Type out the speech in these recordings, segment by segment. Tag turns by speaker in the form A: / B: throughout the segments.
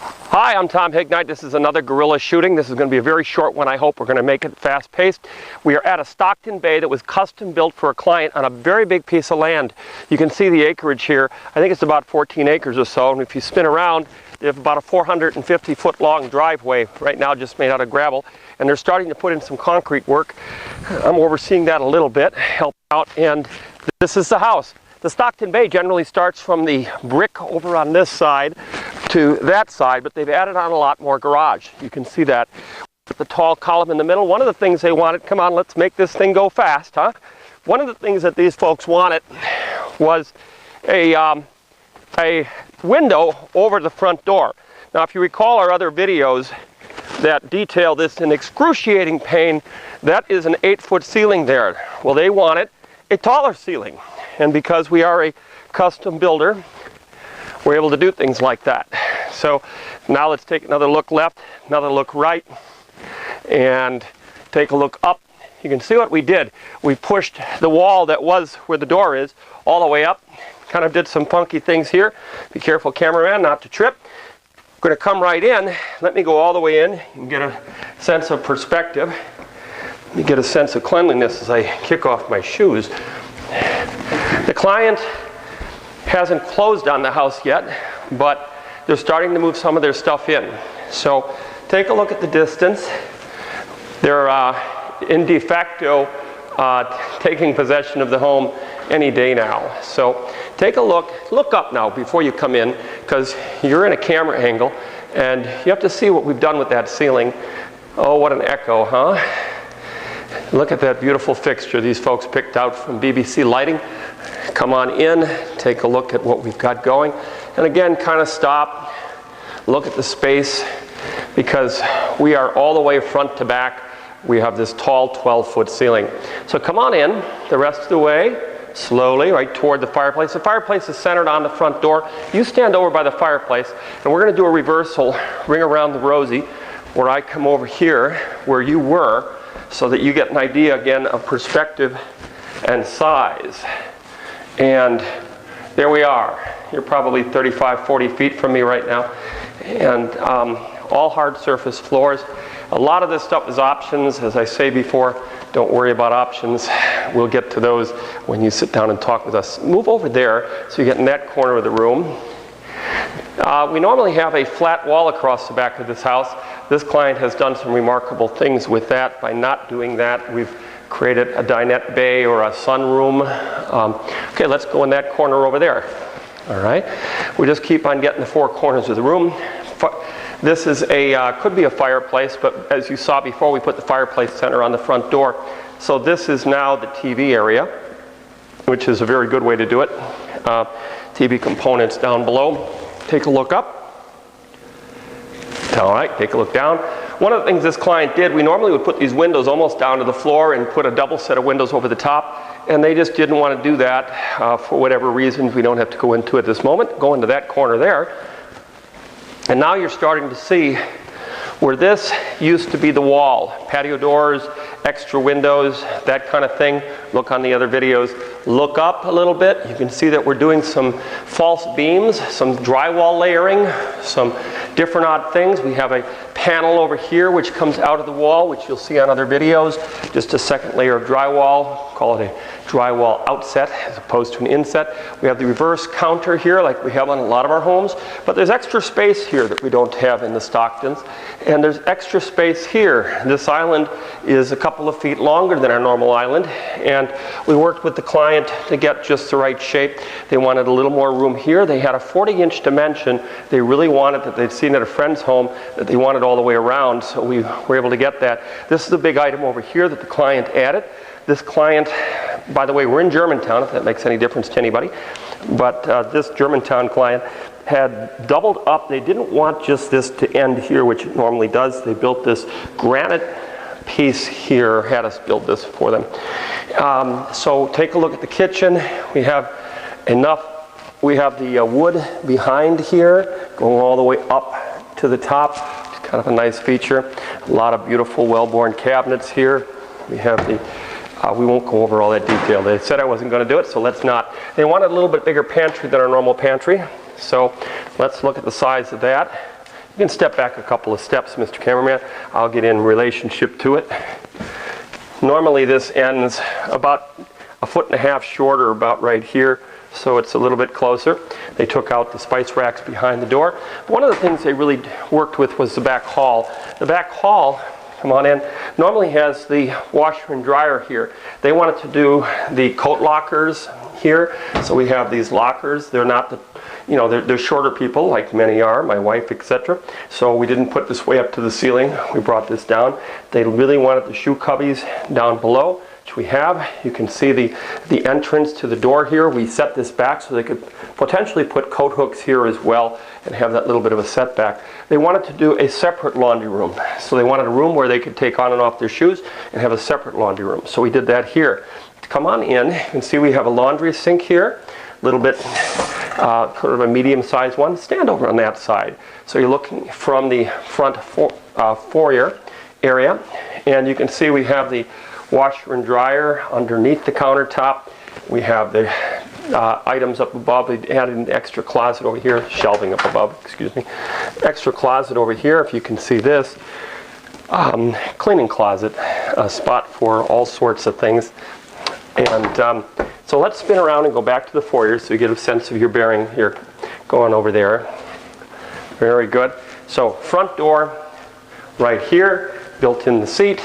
A: Hi, I'm Tom Hignite. This is another guerrilla shooting. This is going to be a very short one. I hope we're going to make it fast-paced. We are at a Stockton bay that was custom built for a client on a very big piece of land. You can see the acreage here. I think it's about 14 acres or so, and if you spin around, they have about a 450-foot long driveway right now just made out of gravel, and they're starting to put in some concrete work. I'm overseeing that a little bit, help out, and this is the house. The Stockton Bay generally starts from the brick over on this side to that side, but they've added on a lot more garage. You can see that with the tall column in the middle. One of the things they wanted, come on, let's make this thing go fast, huh? One of the things that these folks wanted was a window over the front door. Now, if you recall our other videos that detail this in excruciating pain, that is an 8-foot ceiling there. Well, they wanted a taller ceiling. And because we are a custom builder, we're able to do things like that. So now let's take another look left, another look right, and take a look up. You can see what we did. We pushed the wall that was where the door is all the way up. Kind of did some funky things here. Be careful, cameraman, not to trip. I'm going to come right in. Let me go all the way in. You can get a sense of perspective. Let me get a sense of cleanliness as I kick off my shoes. The client hasn't closed on the house yet, but they're starting to move some of their stuff in. So take a look at the distance. They're in de facto taking possession of the home any day now. So take a look up now before you come in, because you're in a camera angle and you have to see what we've done with that ceiling. Oh, what an echo, huh? Look at that beautiful fixture these folks picked out from BBC Lighting. Come on in, take a look at what we've got going. And again, kind of stop, look at the space, because we are all the way front to back. We have this tall 12-foot ceiling. So come on in the rest of the way, slowly, right toward the fireplace. The fireplace is centered on the front door. You stand over by the fireplace, and we're going to do a reversal, ring around the rosy, where I come over here, where you were, so that you get an idea again of perspective and size. And there we are. You're probably 35, 40 feet from me right now. And all hard surface floors. A lot of this stuff is options. As I say before, don't worry about options. We'll get to those when you sit down and talk with us. Move over there so you get in that corner of the room. We normally have a flat wall across the back of this house. This client has done some remarkable things with that. By not doing that, we've created a dinette bay or a sunroom. Okay, let's go in that corner over there. All right, we just keep on getting the four corners of the room. This is could be a fireplace, but as you saw before, we put the fireplace center on the front door. So this is now the TV area, which is a very good way to do it. TV components down below. Take a look up. All right, take a look down. One of the things this client did, we normally would put these windows almost down to the floor and put a double set of windows over the top, and they just didn't want to do that for whatever reasons we don't have to go into at this moment. Go into that corner there. And now you're starting to see where this used to be the wall. Patio doors, extra windows, that kind of thing. Look on the other videos. Look up a little bit. You can see that we're doing some false beams, some drywall layering, some different odd things. We have a panel over here which comes out of the wall, which you'll see on other videos. Just a second layer of drywall. Call it a drywall outset as opposed to an inset. We have the reverse counter here like we have on a lot of our homes, but there's extra space here that we don't have in the Stocktons, and there's extra space here. This island is a couple of feet longer than our normal island, and we worked with the client to get just the right shape. They wanted a little more room here. They had a 40-inch dimension. They really wanted that they'd seen at a friend's home that they wanted all the way around, so we were able to get that. This is a big item over here that the client added. This client, by the way, we're in Germantown, if that makes any difference to anybody, but this Germantown client had doubled up. They didn't want just this to end here, which it normally does. They built this granite piece here, had us build this for them. So take a look at the kitchen. We have enough, we have the wood behind here, going all the way up to the top. It's kind of a nice feature. A lot of beautiful, well-born cabinets here. We have the we won't go over all that detail. They said I wasn't going to do it, so let's not. They wanted a little bit bigger pantry than our normal pantry, so let's look at the size of that. You can step back a couple of steps, Mr. Cameraman. I'll get in relationship to it. Normally this ends about 1.5 feet shorter, about right here, so it's a little bit closer. They took out the spice racks behind the door. One of the things they really worked with was the back hall. The back hall, come on in, normally has the washer and dryer here. They wanted to do the coat lockers here, so we have these lockers. They're not the, you know, they're shorter people, like many are, my wife, etc. So we didn't put this way up to the ceiling. We brought this down. They really wanted the shoe cubbies down below, which we have. You can see the entrance to the door here. We set this back so they could potentially put coat hooks here as well and have that little bit of a setback. They wanted to do a separate laundry room. So they wanted a room where they could take on and off their shoes and have a separate laundry room. So we did that here. Come on in. You can see we have a laundry sink here, a little bit sort of a medium-sized one. Stand over on that side. So you're looking from the front foyer area, and you can see we have the washer and dryer underneath the countertop. We have the items up above. They added an extra closet over here, shelving up above, excuse me. Extra closet over here, if you can see this. Cleaning closet, a spot for all sorts of things. And so let's spin around and go back to the foyer so you get a sense of your bearing here going over there. Very good. So front door right here, built in the seat,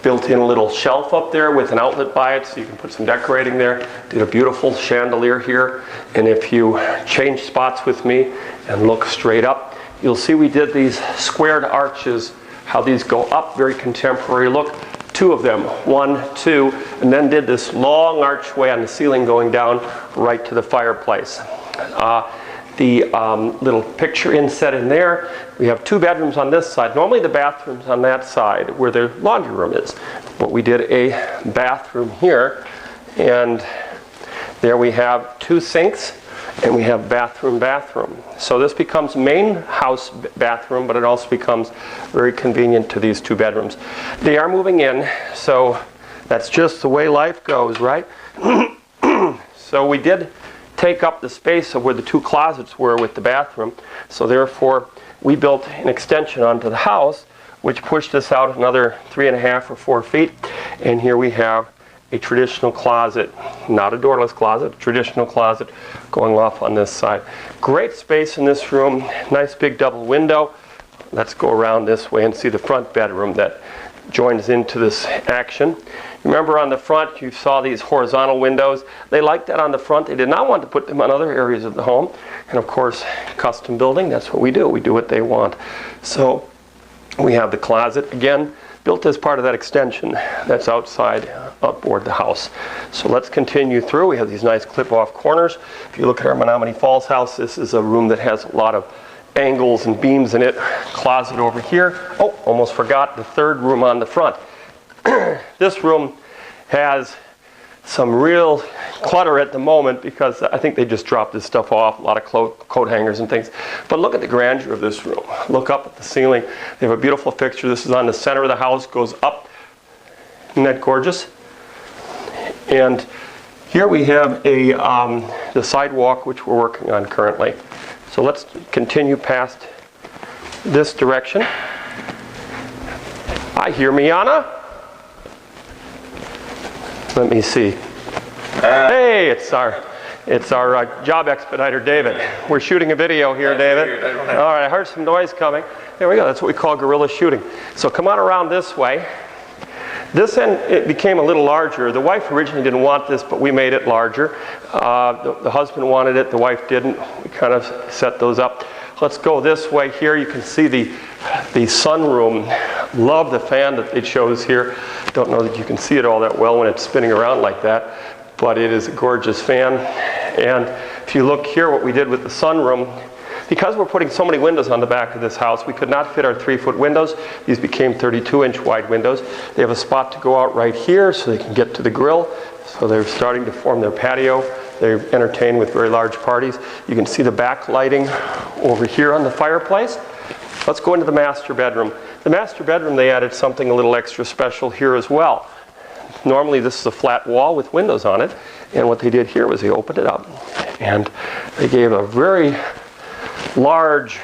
A: built in a little shelf up there with an outlet by it so you can put some decorating there. Did a beautiful chandelier here. And if you change spots with me and look straight up, you'll see we did these squared arches, how these go up, very contemporary look. 2 of them, 1, 2, and then did this long archway on the ceiling going down right to the fireplace. The little picture inset in there, we have 2 bedrooms on this side. Normally the bathroom's on that side where the laundry room is. But we did a bathroom here, and there we have 2 sinks, and we have bathroom. So this becomes main house bathroom, but it also becomes very convenient to these 2 bedrooms. They are moving in, so that's just the way life goes, right? So we did take up the space of where the 2 closets were with the bathroom, so therefore we built an extension onto the house, which pushed us out another 3.5 or 4 feet, and here we have a traditional closet, not a doorless closet, a traditional closet going off on this side. Great space in this room, nice big double window. Let's go around this way and see the front bedroom that joins into this action. Remember on the front you saw these horizontal windows. They liked that on the front. They did not want to put them on other areas of the home. And of course, custom building, that's what we do. We do what they want. So we have the closet, again, built as part of that extension that's outside aboard the house. So let's continue through. We have these nice clip-off corners. If you look at our Menominee Falls house, this is a room that has a lot of angles and beams in it. Closet over here. Oh, almost forgot the 3rd room on the front. This room has some real clutter at the moment because I think they just dropped this stuff off, a lot of coat hangers and things. But look at the grandeur of this room. Look up at the ceiling. They have a beautiful fixture. This is on the center of the house, goes up. Isn't that gorgeous? And here we have the sidewalk, which we're working on currently. So let's continue past this direction. I hear Miana. Let me see. Hey, it's our job expediter, David. We're shooting a video here, David. All right, I heard some noise coming. There we go. That's what we call guerrilla shooting. So come on around this way. This end, it became a little larger. The wife originally didn't want this, but we made it larger. The husband wanted it, the wife didn't. We kind of set those up. Let's go this way here. You can see the sunroom. Love the fan that they chose here. Don't know that you can see it all that well when it's spinning around like that, but it is a gorgeous fan. And if you look here, what we did with the sunroom, because we're putting so many windows on the back of this house, we could not fit our 3-foot windows. These became 32-inch wide windows. They have a spot to go out right here so they can get to the grill. So they're starting to form their patio. They entertain with very large parties. You can see the back lighting over here on the fireplace. Let's go into the master bedroom. The master bedroom, they added something a little extra special here as well. Normally this is a flat wall with windows on it, and what they did here was they opened it up and they gave a very large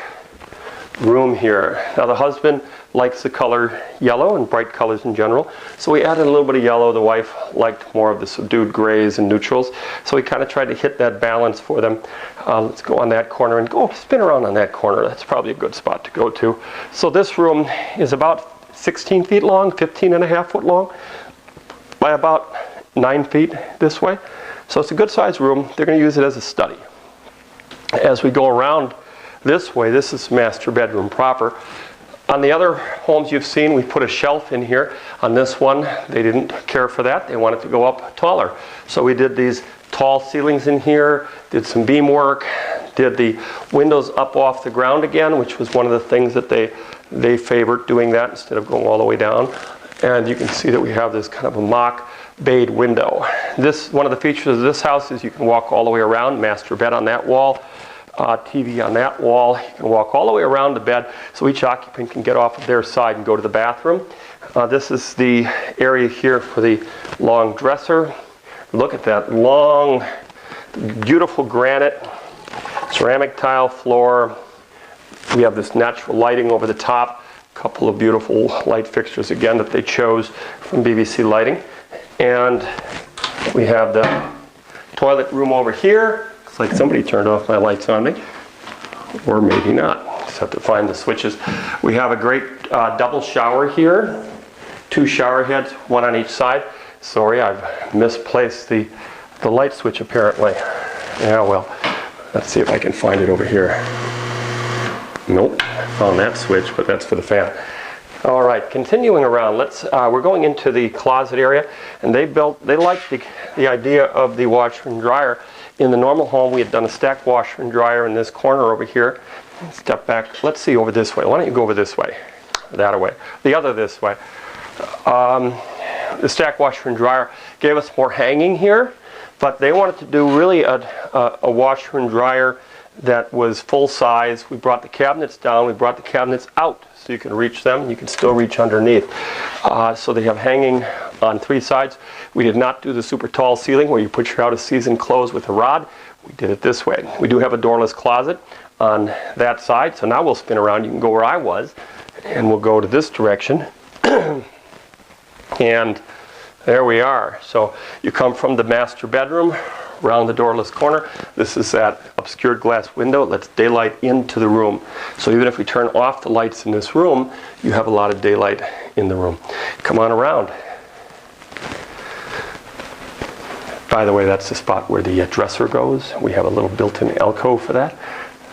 A: room here. Now the husband likes the color yellow and bright colors in general, so we added a little bit of yellow. The wife liked more of the subdued grays and neutrals, so we kind of tried to hit that balance for them. Let's go on that corner and go spin around on that corner. That's probably a good spot to go to. So this room is about 16 feet long, 15.5 foot long, by about 9 feet this way. So it's a good sized room. They're going to use it as a study. As we go around this way, this is master bedroom proper. On the other homes you've seen, we put a shelf in here. On this one, they didn't care for that. They wanted to go up taller. So we did these tall ceilings in here, did some beam work, did the windows up off the ground again, which was one of the things that they favored, doing that instead of going all the way down. And you can see that we have this kind of a mock bayed window. One of the features of this house is you can walk all the way around, master bed on that wall, TV on that wall. You can walk all the way around the bed, so each occupant can get off of their side and go to the bathroom. This is the area here for the long dresser. Look at that long, beautiful granite, ceramic tile floor. We have this natural lighting over the top. A couple of beautiful light fixtures again that they chose from BBC Lighting. And we have the toilet room over here. Looks like somebody turned off my lights on me, or maybe not. Just have to find the switches. We have a great double shower here. 2 shower heads, 1 on each side. Sorry, I've misplaced the light switch apparently. Yeah, well, let's see if I can find it over here. Nope, I found that switch, but that's for the fan. All right, continuing around, we're going into the closet area, and they liked the idea of the washer and dryer. In the normal home, we had done a stacked washer and dryer in this corner over here. Step back, let's see over this way. Why don't you go over this way, that way, the other this way. The stacked washer and dryer gave us more hanging here, but they wanted to do really a washer and dryer that was full size. We brought the cabinets down, we brought the cabinets out so you can reach them, you can still reach underneath. So they have hanging on 3 sides. We did not do the super tall ceiling where you put your out of season clothes with a rod. We did it this way. We do have a doorless closet on that side, so now we'll spin around. You can go where I was, and we'll go to this direction. And there we are. So you come from the master bedroom around the doorless corner. This is that obscured glass window. It lets daylight into the room. So even if we turn off the lights in this room, you have a lot of daylight in the room. Come on around. By the way, that's the spot where the dresser goes. We have a little built-in alcove for that.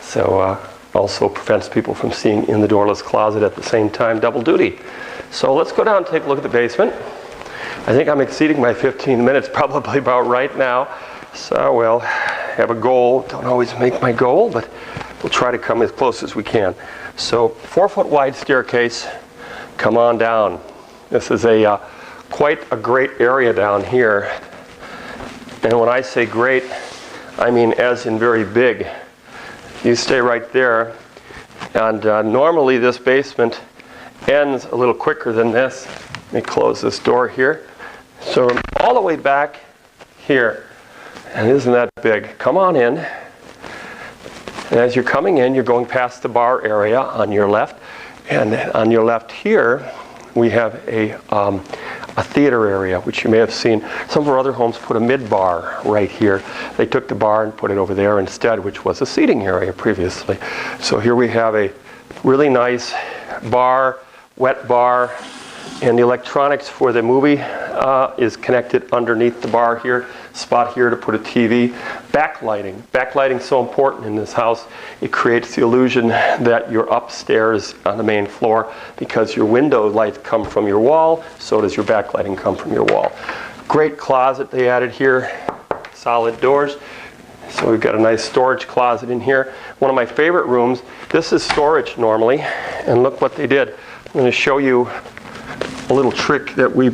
A: So also prevents people from seeing in the doorless closet at the same time, double duty. So let's go down and take a look at the basement. I think I'm exceeding my 15 minutes, probably about right now. So we'll have a goal. Don't always make my goal, but we'll try to come as close as we can. So 4 foot wide staircase, come on down. This is quite a great area down here. And when I say great, I mean as in very big. You stay right there, and normally this basement ends a little quicker than this. Let me close this door here. So all the way back here, and isn't that big? Come on in. And as you're coming in, you're going past the bar area on your left, and on your left here, we have a theater area, which you may have seen. Some of our other homes put a mid-bar right here. They took the bar and put it over there instead, which was a seating area previously. So here we have a really nice bar, wet bar, and the electronics for the movie is connected underneath the bar here. Spot here to put a TV. Backlighting. Backlighting is so important in this house. It creates the illusion that you're upstairs on the main floor because your window lights come from your wall, so does your backlighting come from your wall. Great closet they added here. Solid doors. So we've got a nice storage closet in here. One of my favorite rooms. This is storage normally, and look what they did. I'm going to show you a little trick that we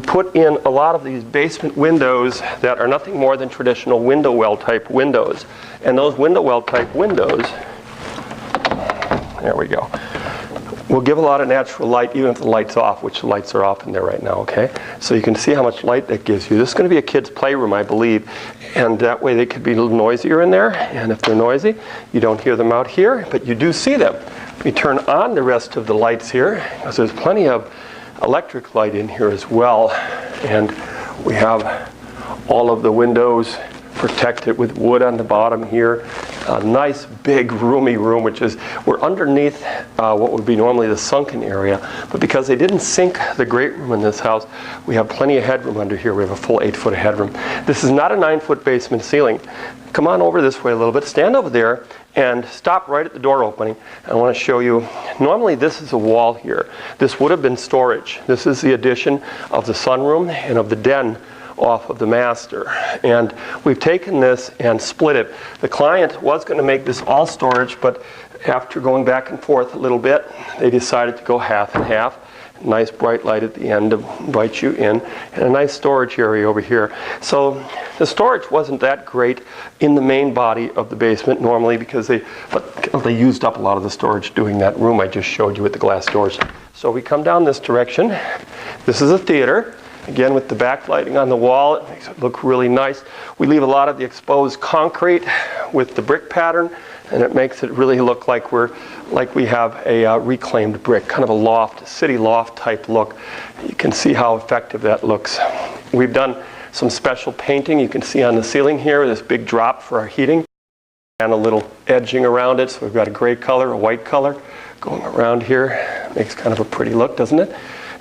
A: put in a lot of these basement windows that are nothing more than traditional window well type windows. And those window well type windows, there we go. will give a lot of natural light even if the light's off, which the lights are off in there right now, okay? So you can see how much light that gives you. This is going to be a kid's playroom, I believe, and that way they could be a little noisier in there, and if they're noisy, you don't hear them out here, but you do see them. We turn on the rest of the lights here, because there's plenty of electric light in here as well, and we have all of the windows protected with wood on the bottom here. A nice big roomy room, which is, we're underneath what would be normally the sunken area, but because they didn't sink the great room in this house, we have plenty of headroom under here. We have a full 8-foot headroom. This is not a 9-foot basement ceiling. Come on over this way a little bit, stand over there and stop right at the door opening. I want to show you, normally this is a wall here. This would have been storage. This is the addition of the sunroom and of the den off of the master, and we've taken this and split it. The client was going to make this all storage, but after going back and forth a little bit, they decided to go half and half. Nice bright light at the end to invite you in, and a nice storage area over here. So the storage wasn't that great in the main body of the basement normally, because they used up a lot of the storage doing that room I just showed you with the glass doors. So we come down this direction. This is a theater. Again, with the backlighting on the wall, it makes it look really nice. We leave a lot of the exposed concrete with the brick pattern, and it makes it really look like we have a reclaimed brick, kind of a loft, city loft type look. You can see how effective that looks. We've done some special painting. You can see on the ceiling here this big drop for our heating and a little edging around it. So we've got a gray color, a white color going around here. Makes kind of a pretty look, doesn't it?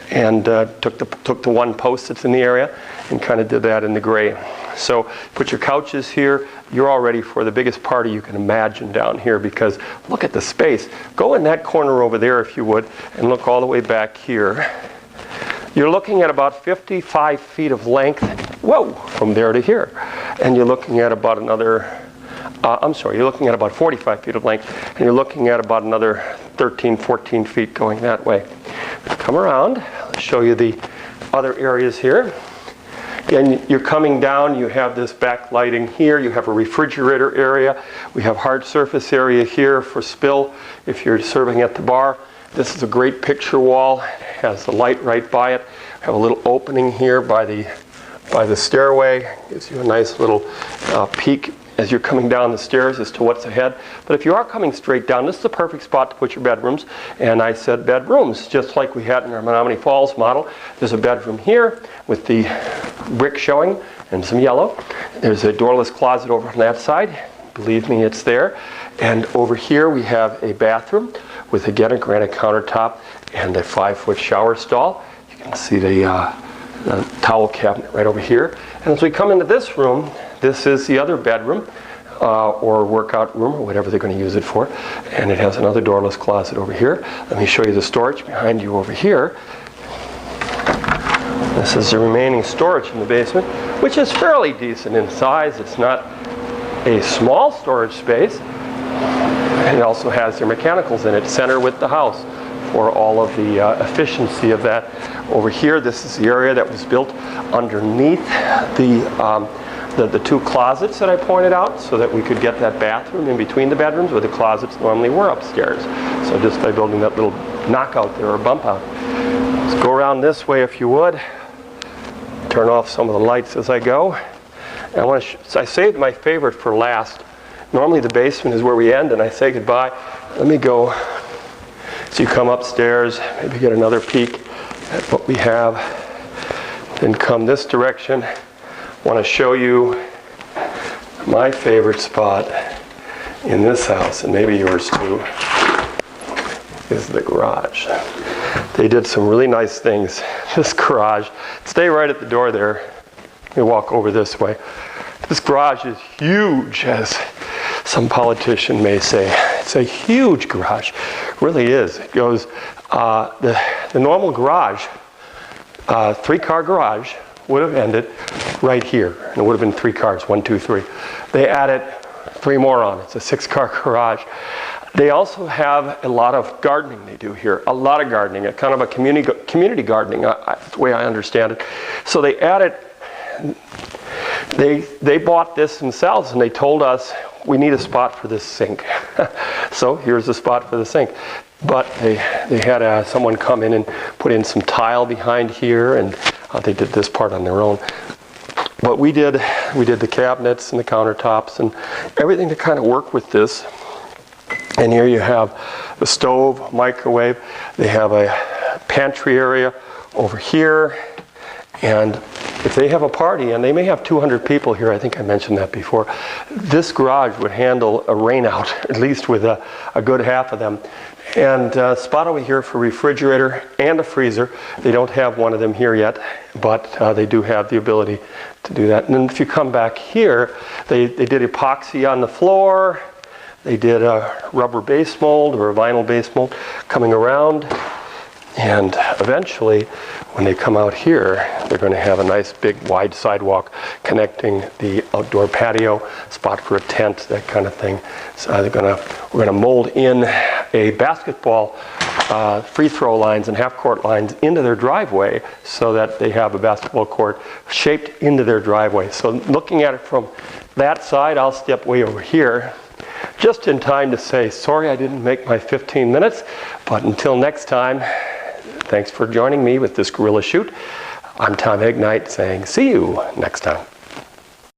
A: And took the one post that's in the area and kind of did that in the gray. So put your couches here. You're all ready for the biggest party you can imagine down here, because look at the space. Go in that corner over there if you would, and look all the way back here. You're looking at about 55 feet of length, whoa, from there to here. And you're looking at about another, you're looking at about 45 feet of length, and you're looking at about another 13, 14 feet going that way. Come around, let's show you the other areas here. Again, you're coming down, you have this backlighting here, you have a refrigerator area, we have hard surface area here for spill if you're serving at the bar. This is a great picture wall, it has the light right by it. We have a little opening here by the stairway, gives you a nice little peek as you're coming down the stairs as to what's ahead. But if you are coming straight down, this is the perfect spot to put your bedrooms. And I said bedrooms, just like we had in our Menominee Falls model. There's a bedroom here with the brick showing and some yellow. There's a doorless closet over on that side. Believe me, it's there. And over here we have a bathroom with, again, a granite countertop and a 5-foot shower stall. You can see the towel cabinet right over here. And as we come into this room, this is the other bedroom or workout room or whatever they're going to use it for. And it has another doorless closet over here. Let me show you the storage behind you over here. This is the remaining storage in the basement, which is fairly decent in size. It's not a small storage space. It also has their mechanicals in it, center with the house for all of the efficiency of that. Over here, this is the area that was built underneath the two closets that I pointed out, so that we could get that bathroom in between the bedrooms where the closets normally were upstairs. So just by building that little knockout there or bump out. Let's go around this way if you would. Turn off some of the lights as I go. And I saved my favorite for last. Normally the basement is where we end and I say goodbye. Let me go. So you come upstairs, maybe get another peek at what we have. Then come this direction. I want to show you my favorite spot in this house, and maybe yours too, is the garage. They did some really nice things. This garage, stay right at the door there. Let me walk over this way. This garage is huge, as some politician may say. It's a huge garage, it really is. It goes, the normal garage, 3-car garage would have ended right here. And it would have been 3 cars, 1, 2, 3. They added 3 more on. It's a 6-car garage. They also have a lot of gardening they do here, a lot of gardening, a kind of a community gardening, that's the way I understand it. So they added, they bought this themselves, and they told us we need a spot for this sink. So here's the spot for the sink. But they had someone come in and put in some tile behind here, and they did this part on their own. But we did the cabinets and the countertops and everything to kind of work with this. And here you have the stove, microwave. They have a pantry area over here. And if they have a party, and they may have 200 people here, I think I mentioned that before, this garage would handle a rain out, at least with a good half of them. And spot over here for refrigerator and a freezer. They don't have one of them here yet, but they do have the ability to do that. And then if you come back here, they did epoxy on the floor. They did a rubber base mold or a vinyl base mold coming around. And eventually, when they come out here, they're going to have a nice big wide sidewalk connecting the outdoor patio, spot for a tent, that kind of thing. So we're going to mold in a basketball free throw lines and half court lines into their driveway so that they have a basketball court shaped into their driveway. So looking at it from that side, I'll step way over here, just in time to say, sorry I didn't make my 15 minutes, but until next time, thanks for joining me with this gorilla shoot. I'm Tom Ignite saying see you next time.